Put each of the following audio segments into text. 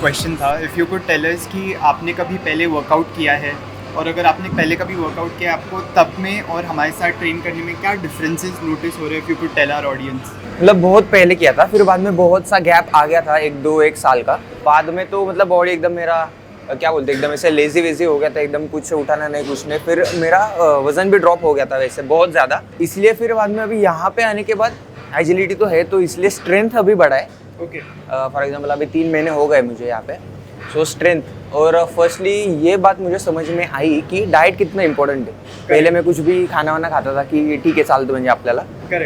Question था, if you could tell us कि आपने कभी पहले वर्कआउट किया है, और अगर आपने पहले कभी वर्कआउट किया आपको तब में और हमारे साथ ट्रेन करने में क्या डिफरेंसेस नोटिस हो रहे हैं, if you could tell our audience. मतलब बहुत पहले किया था, फिर बाद में बहुत सा गैप आ गया था, एक साल का। बाद में तो मतलब बॉडी एकदम मेरा क्या बोलते हैं, एकदम ऐसे लेजी वेजी हो गया था, एकदम कुछ उठाना नहीं कुछ नहीं। फिर मेरा वजन भी ड्रॉप हो गया था वैसे बहुत ज़्यादा, इसलिए फिर बाद में अभी यहाँ पे आने के बाद एजिलिटी तो है, तो इसलिए स्ट्रेंथ अभी बढ़ा है। ओके, फॉर एग्जाम्पल अभी 3 महीने हो गए मुझे यहाँ पे, सो स्ट्रेंथ। और फर्स्टली ये बात मुझे समझ में आई कि डाइट कितना इंपॉर्टेंट है। पहले मैं कुछ भी खाना वाना खाता था कि ठीक आहे चालतं म्हणजे आपल्याला,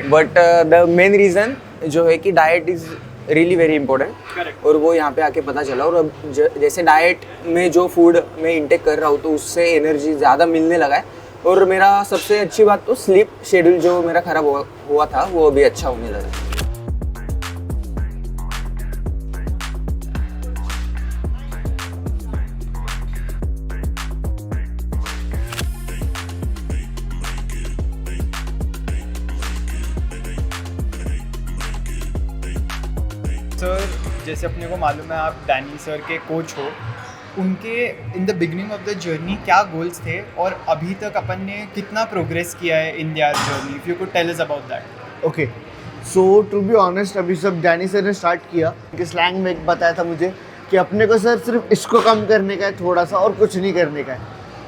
बट द मेन रीज़न जो है कि diet is really very important, और वो यहाँ पे आके पता चला। और अब जैसे डाइट में जो फूड मैं इंटेक कर रहा हूँ तो उससे एनर्जी ज़्यादा मिलने लगा है। और मेरा सबसे अच्छी बात तो स्लीप शेड्यूल जो मेरा ख़राब हुआ था वो अभी अच्छा होने लगा है। सर जैसे अपने को मालूम है आप डैनी सर के कोच हो, उनके in the beginning of the journey क्या गोल्स थे और अभी तक अपन ने कितना प्रोग्रेस किया है in their journey, if you could tell us about that. Okay, so to be honest अभी सब डैनी सर ने स्टार्ट किया कि स्लैंग में बताया था मुझे कि अपने को सर सिर्फ इसको कम करने का है थोड़ा सा, और कुछ नहीं करने का है।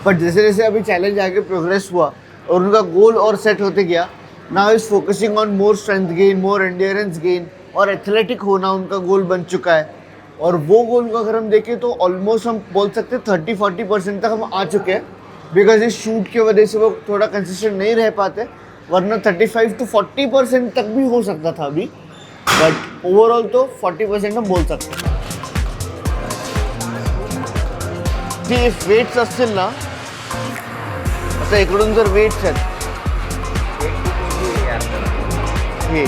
बट जैसे जैसे अभी चैलेंज आगे प्रोग्रेस हुआ और उनका गोल और सेट होते गया, now is focusing on more strength gain, more endurance gain, और एथलेटिक होना उनका गोल बन चुका है। और वो गोल को अगर हम देखें तो ऑलमोस्ट हम बोल सकते हैं 30-40% तक हम आ चुके हैं, बिकॉज इस शूट की वजह से वो थोड़ा कंसिस्टेंट नहीं रह पाते, वरना 35-40% तक भी हो सकता था अभी, बट ओवरऑल तो 40% हम बोल सकते हैं। ते वेट्स असतील ना, आता इकडून जर वेट्स आहेत हे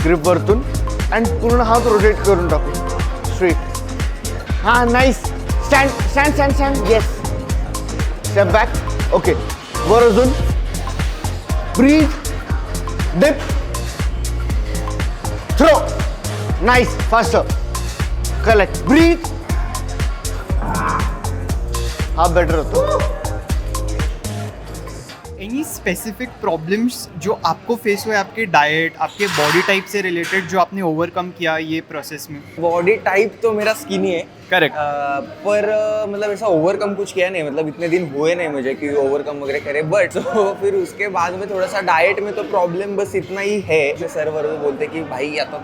ग्रिप वरतून आणि पूर्ण हात रोटेट करून टाकू स्ट्रेट। हां nice, stand stand stand stand, yes, step back, okay, वर अजून, breathe, dip, throw, nice, faster, collect, breathe, हा बेटर होतो। एनी स्पेसिफिक प्रॉब्लम्स जो आपको फेस हुए आपके डाइट, आपके बॉडी टाइप से रिलेटेड, जो आपने ओवरकम किया ये प्रोसेस में? बॉडी टाइप तो मेरा स्किनी है, करेक्ट, पर मतलब ऐसा ओवरकम कुछ किया नहीं, मतलब इतने दिन हुए नहीं मुझे कि ओवरकम वगैरह करे। बट तो फिर उसके बाद में थोड़ा सा डाइट में तो प्रॉब्लम बस इतना ही है, जो सर वर बोलते कि भाई या तो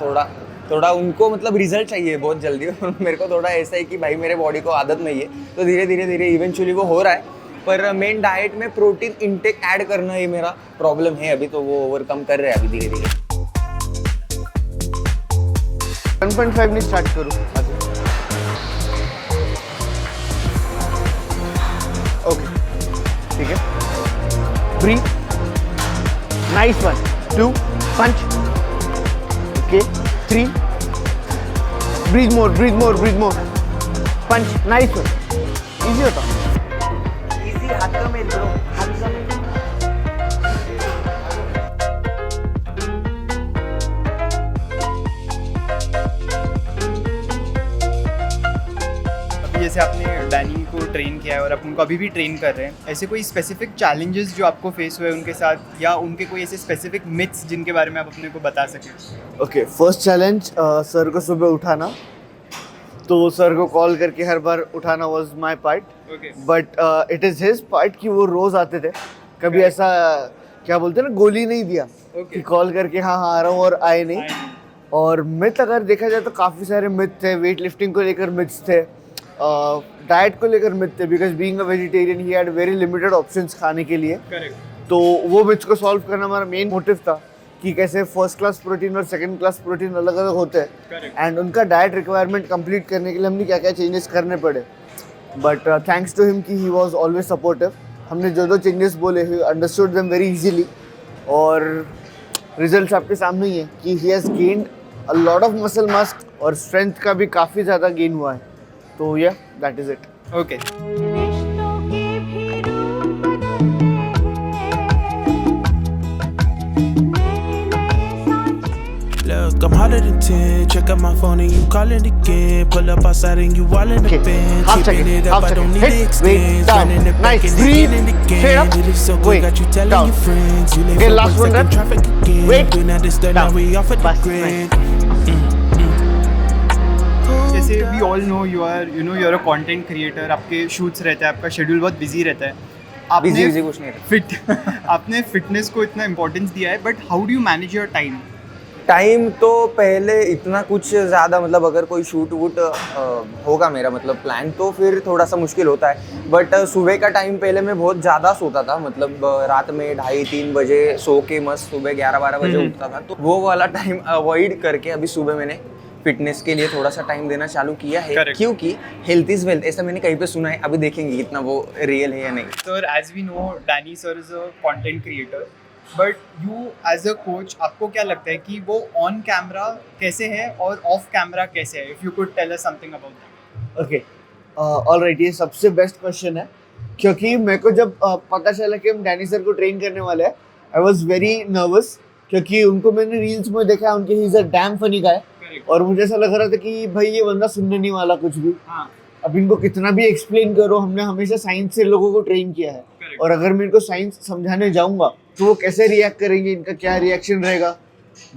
थोड़ा उनको मतलब रिजल्ट चाहिए बहुत जल्दी, और मेरे को थोड़ा ऐसा है कि भाई मेरे बॉडी को आदत नहीं है, तो धीरे धीरे इवेंचुअली वो हो रहा है। पर मेन डाइट में प्रोटीन इंटेक ऐड करना ही मेरा प्रॉब्लम है अभी, तो वो ओवरकम कर रहे हैं अभी धीरे धीरे। 1.5 ने स्टार्ट करूँ, ओके, ठीक है, ब्रीथ, नाइस, 1 2 पंच, ओके, 3, ब्रीथ मोर, पंच, नाइस, इजी होता, हाथ का मेल ब्रो, हाथ का मेल। अभी जैसे आपने डैनी को ट्रेन किया है और आप उनको अभी भी ट्रेन कर रहे हैं, ऐसे कोई स्पेसिफिक चैलेंजेस जो आपको फेस हुए उनके साथ, या उनके कोई ऐसे स्पेसिफिक मिथ्स जिनके बारे में आप अपने को बता सकें? ओके, फर्स्ट चैलेंज सर को सुबह उठाना, तो सर को कॉल करके हर बार उठाना was my part, but it is his part कि वो रोज़ आते थे, कभी ऐसा क्या बोलते हैं ना, गोली नहीं दिया कि कॉल करके हाँ आ रहा हूँ और आए नहीं। और मिथ अगर देखा जाए तो काफ़ी सारे मिथ थे, वेट लिफ्टिंग को लेकर मिथ्स थे, डाइट को लेकर मिथ थे, because being a vegetarian he had very limited options खाने के लिए। तो वो मिथ्स को सॉल्व करना हमारा मेन मोटिव था कि कैसे फर्स्ट क्लास प्रोटीन और सेकंड क्लास प्रोटीन अलग अलग होते हैं, एंड उनका डाइट रिक्वायरमेंट कंप्लीट करने के लिए हमने क्या क्या चेंजेस करने पड़े। बट थैंक्स टू हिम कि ही वाज ऑलवेज सपोर्टिव, हमने जो चेंजेस बोले he understood them very easily, और रिजल्ट्स आपके सामने ही है कि he has gained a lot of muscle mass, और स्ट्रेंथ का भी काफ़ी ज़्यादा गेन हुआ है। तो या that is it. Okay, Look, I'm hot harder than 10. Check out my phone and you calling again. Pull up outside and you all in the Okay. bed. Half Keeping second, it up, half I don't second. need to Hit, extend. wait, down. Running it back Nice, and breathe. again and Straight again. up. Did it so good, Wait, got you telling down. your friends. You late Okay, for last work, one, stuck in rep. traffic again. Wait. Been at this done, now Down. we off at the Bas, grid. जैसे we all know you're a content creator, आपके shoots रहते हैं, आपका schedule बहुत busy रहता है. Busy कुछ नहीं रहता. आपने फिटनेस को इतना इम्पोर्टेंस दिया है, but how do you manage your time? Time तो पहले इतना कुछ ज़्यादा मतलब अगर कोई शूट वूट होगा मेरा मतलब प्लान तो फिर थोड़ा सा मुश्किल होता है. बट सुबह का टाइम पहले मैं बहुत ज़्यादा सोता था, मतलब रात में 2:30-3 बजे सो के मस्त सुबह 11-12 बजे उठता था. तो वो वाला टाइम अवॉइड करके अभी सुबह मैंने फिटनेस के लिए थोड़ा सा टाइम देना चालू किया है. Correct. क्योंकि हेल्थ इज़ वेल्थ ऐसा मैंने कहीं पे सुना है. अभी देखेंगे कितना वो रियल है या नहीं. Sir, as we know, Danny sir is a content creator, but you as a coach, आपको क्या लगता है कि वो ऑन कैमरा कैसे है और ऑफ कैमरा कैसे है? If you could tell us something about that. Okay, alright, ये सबसे बेस्ट क्वेश्चन है, क्योंकि मेरे को जब पता चला कि हम डैनी सर को ट्रेन करने वाले हैं, आई वाज वेरी नर्वस, क्योंकि उनको मैंने रील्स में देखा, उनके he is a damn funny guy, और मुझे ऐसा लग रहा था कि भाई ये बंदा सुनने नहीं वाला कुछ भी. हाँ, अब इनको कितना भी एक्सप्लेन करो, हमने हमेशा साइंस से लोगों को ट्रेन किया है, Correct. और अगर मैं इनको साइंस समझाने जाऊंगा तो वो कैसे रिएक्ट करेंगे, इनका क्या रिएक्शन रहेगा.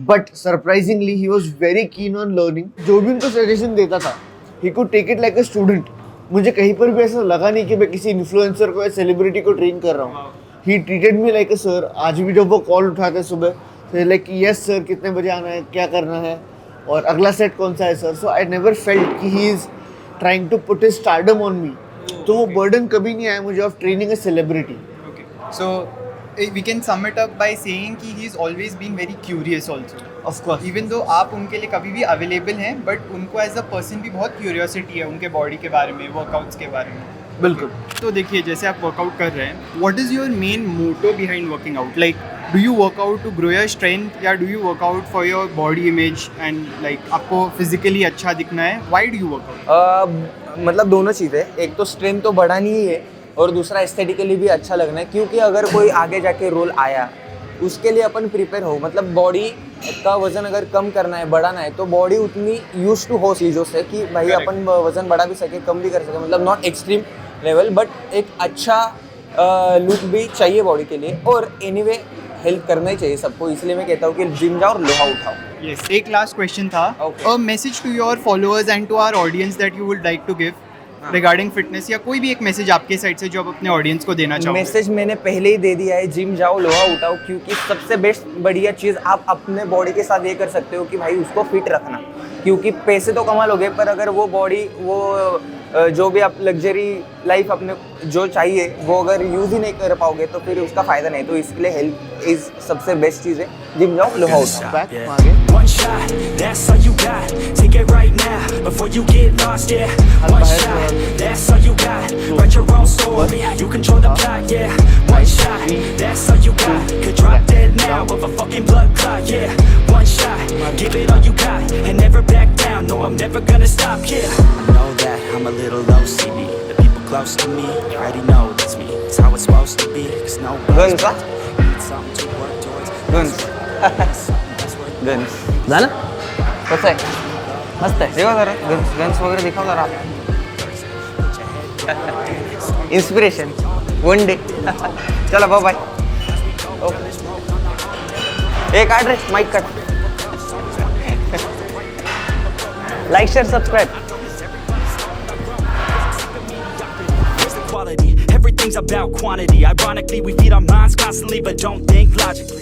But surprisingly he was very keen on learning. जो भी उनको सजेशन देता था, he could take it like a student. मुझे कहीं पर भी ऐसा लगा नहीं कि मैं किसी इन्फ्लुएंसर को या सेलिब्रिटी को ट्रेन कर रहा हूँ. He treated me like a sir. आज भी जब वो कॉल उठाते सुबह, तो लाइक यस सर, कितने बजे आना है, क्या करना है, और अगला सेट कौन सा है sir. So I never felt कि he is trying to put his stardom on me. तो वो बर्डन कभी नहीं आया मुझे of training a celebrity. okay. So we can sum it up by saying कि he's always been very curious also. Of course. Even though आप उनके लिए कभी भी अवेलेबल हैं, बट उनको एज अ पर्सन भी बहुत क्यूरियोसिटी है उनके बॉडी के बारे में, वर्कआउट्स के बारे में. बिल्कुल. तो देखिए, जैसे आप वर्कआउट कर रहे हैं, what is your main motto behind working out? Like, do you workout to grow your strength, या do you workout for your body image and like आपको फिजिकली अच्छा दिखना है? Why do you workout? मतलब दोनों चीज़ें. एक तो स्ट्रेंथ तो बढ़ानी ही है, और दूसरा एस्थेटिकली भी अच्छा लगना है. क्योंकि अगर कोई आगे जाके रोल आया, उसके लिए अपन प्रिपेयर हो. मतलब बॉडी का वजन अगर कम करना है, बढ़ाना है, तो बॉडी उतनी यूज टू हो चीज़ों से कि भाई Correct. अपन वजन बढ़ा भी सके, कम भी कर सके. मतलब नॉट एक्सट्रीम लेवल, बट एक अच्छा लुक भी चाहिए बॉडी के लिए. और एनीवे हेल्प करना ही चाहिए सबको. इसलिए मैं कहता हूँ कि जिम जाओ और लोहा उठाओ. यस, एक लास्ट क्वेश्चन था. Okay. A message to your followers and to our audience that you would like to give regarding fitness, या कोई भी एक मैसेज आपके साइड से जो आप अपने ऑडियंस को देना चाहोगे? मैसेज मैंने पहले ही दे दिया है, जिम जाओ, लोहा उठाओ. क्योंकि सबसे बेस्ट बढ़िया चीज़ आप अपने बॉडी के साथ ये कर सकते हो कि भाई उसको फिट रखना. क्योंकि पैसे तो कमा लोगे, पर अगर वो बॉडी, वो जो भी आप लग्जरी लाइफ अपने जो चाहिए, वो अगर यूज़ ही नहीं कर पाओगे तो फिर उसका फ़ायदा नहीं. तो इसके लिए हेल्थ इज़ सबसे बेस्ट चीज़ है. जिम जाओ, लोहा उठाओ. बैक आगे. One shot, that's all you got. Take it right now before you get lost. Yeah, one shot, that's all you got. Write your own story, you control the plot. Yeah, one shot, that's all you got. Could drop dead now of a fucking blood clot. Yeah, one shot, give it all you got and never back down. No, I'm never gonna stop. Yeah, I know that I'm a little OCD. The people close to me already know that's me. It's how it's supposed to be. Cause no guns का need something to work towards. Guns guns झालं कसं आहे? मस्त आहे. दिखा जरा guns guns वगैरे दिखाओ जरा. Inspiration one day. चला बाय बाय. एक काढ रे, माईक काढ. Like share subscribe. Quality, everything's about quantity. Ironically, we feed our minds constantly, but don't think logically.